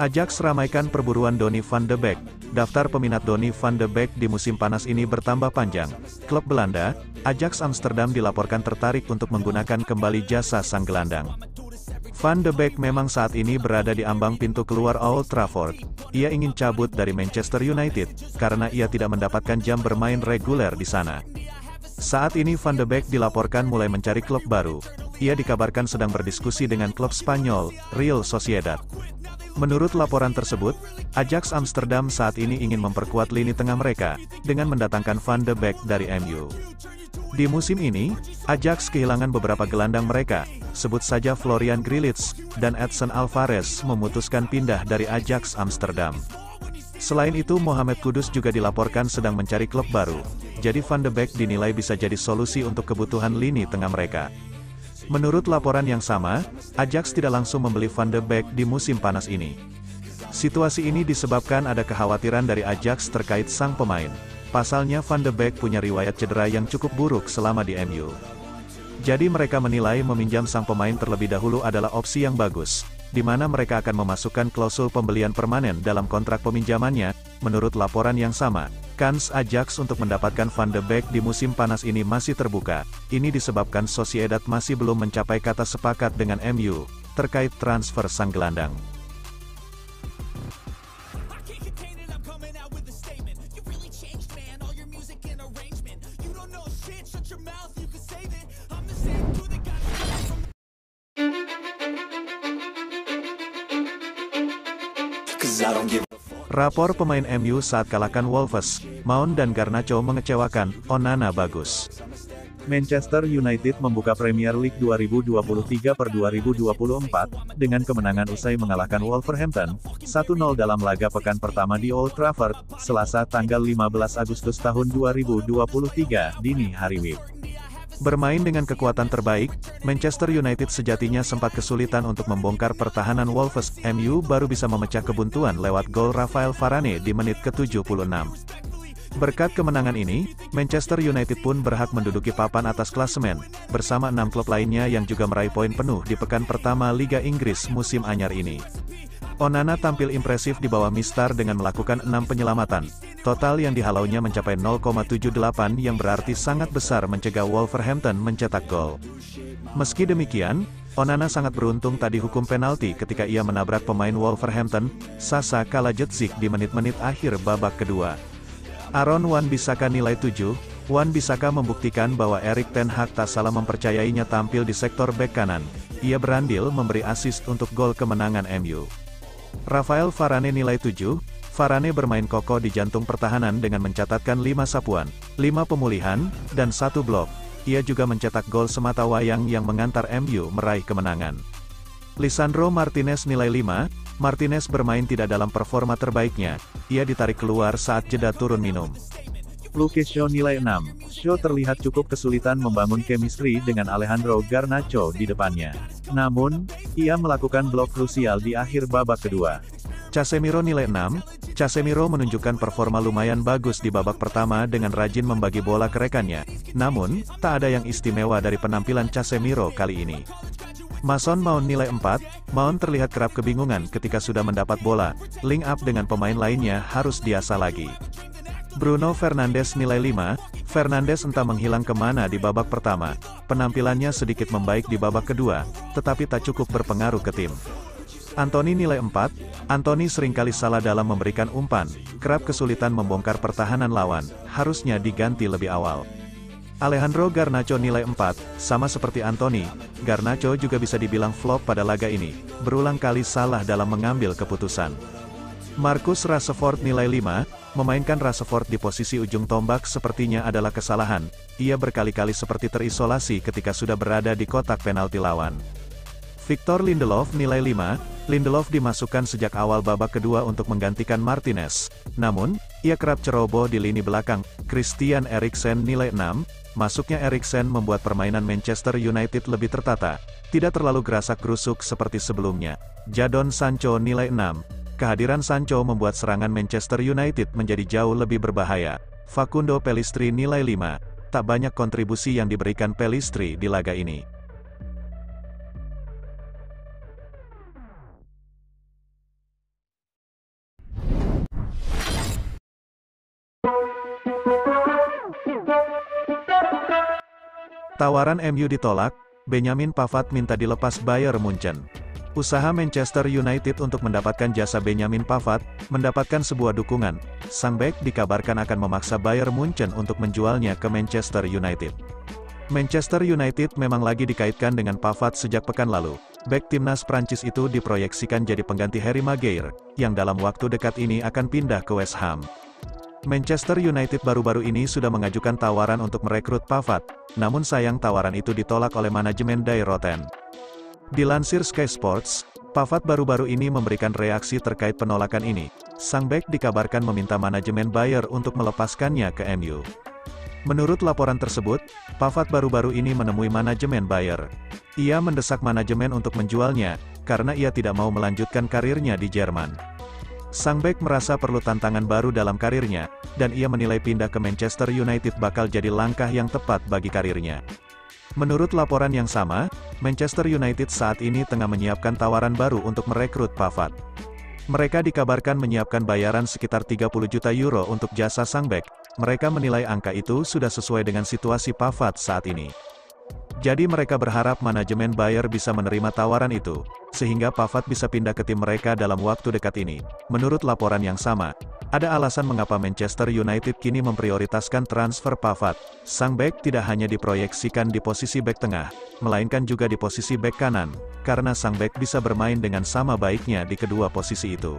Ajax ramaikan perburuan Donny van de Beek. Daftar peminat Donny van de Beek di musim panas ini bertambah panjang. Klub Belanda, Ajax Amsterdam dilaporkan tertarik untuk menggunakan kembali jasa sang gelandang. Van de Beek memang saat ini berada di ambang pintu keluar Old Trafford. Ia ingin cabut dari Manchester United, karena ia tidak mendapatkan jam bermain reguler di sana. Saat ini Van de Beek dilaporkan mulai mencari klub baru. Ia dikabarkan sedang berdiskusi dengan klub Spanyol, Real Sociedad. Menurut laporan tersebut, Ajax Amsterdam saat ini ingin memperkuat lini tengah mereka, dengan mendatangkan Van de Beek dari MU. Di musim ini, Ajax kehilangan beberapa gelandang mereka, sebut saja Florian Grillitsch, dan Edson Alvarez memutuskan pindah dari Ajax Amsterdam. Selain itu Mohamed Kudus juga dilaporkan sedang mencari klub baru, jadi Van de Beek dinilai bisa jadi solusi untuk kebutuhan lini tengah mereka. Menurut laporan yang sama, Ajax tidak langsung membeli Van de Beek di musim panas ini. Situasi ini disebabkan ada kekhawatiran dari Ajax terkait sang pemain. Pasalnya Van de Beek punya riwayat cedera yang cukup buruk selama di MU. Jadi mereka menilai meminjam sang pemain terlebih dahulu adalah opsi yang bagus, di mana mereka akan memasukkan klausul pembelian permanen dalam kontrak peminjamannya. Menurut laporan yang sama, kans Ajax untuk mendapatkan Van de Beek di musim panas ini masih terbuka. Ini disebabkan Sociedad masih belum mencapai kata sepakat dengan MU, terkait transfer sang gelandang. Rapor pemain MU saat kalahkan Wolves, Mount dan Garnacho mengecewakan, Onana bagus. Manchester United membuka Premier League 2023/2024, dengan kemenangan usai mengalahkan Wolverhampton, 1-0 dalam laga pekan pertama di Old Trafford, Selasa tanggal 15 Agustus tahun 2023, dini hari WIB. Bermain dengan kekuatan terbaik, Manchester United sejatinya sempat kesulitan untuk membongkar pertahanan Wolves. MU baru bisa memecah kebuntuan lewat gol Rafael Varane di menit ke-76. Berkat kemenangan ini, Manchester United pun berhak menduduki papan atas klasemen, bersama 6 klub lainnya yang juga meraih poin penuh di pekan pertama Liga Inggris musim anyar ini. Onana tampil impresif di bawah Mistar dengan melakukan 6 penyelamatan. Total yang dihalaunya mencapai 0,78 yang berarti sangat besar mencegah Wolverhampton mencetak gol. Meski demikian, Onana sangat beruntung tadi hukum penalti ketika ia menabrak pemain Wolverhampton, Sasa Kalajic di menit-menit akhir babak kedua. Aaron Wan-Bissaka nilai 7, Wan-Bissaka membuktikan bahwa Erik ten Hag tak salah mempercayainya tampil di sektor bek kanan. Ia berandil memberi assist untuk gol kemenangan MU. Rafael Varane nilai 7, Varane bermain kokoh di jantung pertahanan dengan mencatatkan 5 sapuan, 5 pemulihan, dan 1 blok. Ia juga mencetak gol sematawayang yang mengantar MU meraih kemenangan. Lisandro Martinez nilai 5, Martinez bermain tidak dalam performa terbaiknya, ia ditarik keluar saat jeda turun minum. Luke Shaw nilai 6, Shaw terlihat cukup kesulitan membangun chemistry dengan Alejandro Garnacho di depannya. Namun, ia melakukan blok krusial di akhir babak kedua. Casemiro nilai 6, Casemiro menunjukkan performa lumayan bagus di babak pertama dengan rajin membagi bola ke rekannya. Namun, tak ada yang istimewa dari penampilan Casemiro kali ini. Mason Mount nilai 4, Mount terlihat kerap kebingungan ketika sudah mendapat bola, link up dengan pemain lainnya harus diasah lagi. Bruno Fernandes nilai 5, Fernandes entah menghilang kemana di babak pertama, penampilannya sedikit membaik di babak kedua, tetapi tak cukup berpengaruh ke tim. Anthony nilai 4, Anthony seringkali salah dalam memberikan umpan, kerap kesulitan membongkar pertahanan lawan, harusnya diganti lebih awal. Alejandro Garnacho nilai 4, sama seperti Anthony, Garnacho juga bisa dibilang flop pada laga ini, berulang kali salah dalam mengambil keputusan. Marcus Rashford nilai 5, memainkan Rashford di posisi ujung tombak sepertinya adalah kesalahan, ia berkali-kali seperti terisolasi ketika sudah berada di kotak penalti lawan. Victor Lindelof nilai 5, Lindelof dimasukkan sejak awal babak kedua untuk menggantikan Martinez. Namun, ia kerap ceroboh di lini belakang. Christian Eriksen nilai 6, masuknya Eriksen membuat permainan Manchester United lebih tertata, tidak terlalu gerasak-gerusuk seperti sebelumnya. Jadon Sancho nilai 6, kehadiran Sancho membuat serangan Manchester United menjadi jauh lebih berbahaya. Facundo Pellistri nilai 5, tak banyak kontribusi yang diberikan Pellistri di laga ini. Tawaran MU ditolak, Benjamin Pavard minta dilepas Bayern Munchen. Usaha Manchester United untuk mendapatkan jasa Benjamin Pavard, mendapatkan sebuah dukungan. Sang bek dikabarkan akan memaksa Bayern Munchen untuk menjualnya ke Manchester United. Manchester United memang lagi dikaitkan dengan Pavard sejak pekan lalu. Bek timnas Prancis itu diproyeksikan jadi pengganti Harry Maguire, yang dalam waktu dekat ini akan pindah ke West Ham. Manchester United baru-baru ini sudah mengajukan tawaran untuk merekrut Pavard, namun sayang tawaran itu ditolak oleh manajemen Die Roten. Dilansir Sky Sports, Pavard baru-baru ini memberikan reaksi terkait penolakan ini. Sang bek dikabarkan meminta manajemen Bayern untuk melepaskannya ke MU. Menurut laporan tersebut, Pavard baru-baru ini menemui manajemen Bayern. Ia mendesak manajemen untuk menjualnya, karena ia tidak mau melanjutkan karirnya di Jerman. Sang bek merasa perlu tantangan baru dalam karirnya, dan ia menilai pindah ke Manchester United bakal jadi langkah yang tepat bagi karirnya. Menurut laporan yang sama, Manchester United saat ini tengah menyiapkan tawaran baru untuk merekrut Pavard. Mereka dikabarkan menyiapkan bayaran sekitar 30 juta euro untuk jasa sang bek. Mereka menilai angka itu sudah sesuai dengan situasi Pavard saat ini. Jadi mereka berharap manajemen Bayern bisa menerima tawaran itu, sehingga Pavard bisa pindah ke tim mereka dalam waktu dekat ini. Menurut laporan yang sama, ada alasan mengapa Manchester United kini memprioritaskan transfer Pavard. Sang bek tidak hanya diproyeksikan di posisi bek tengah, melainkan juga di posisi bek kanan, karena sang bek bisa bermain dengan sama baiknya di kedua posisi itu.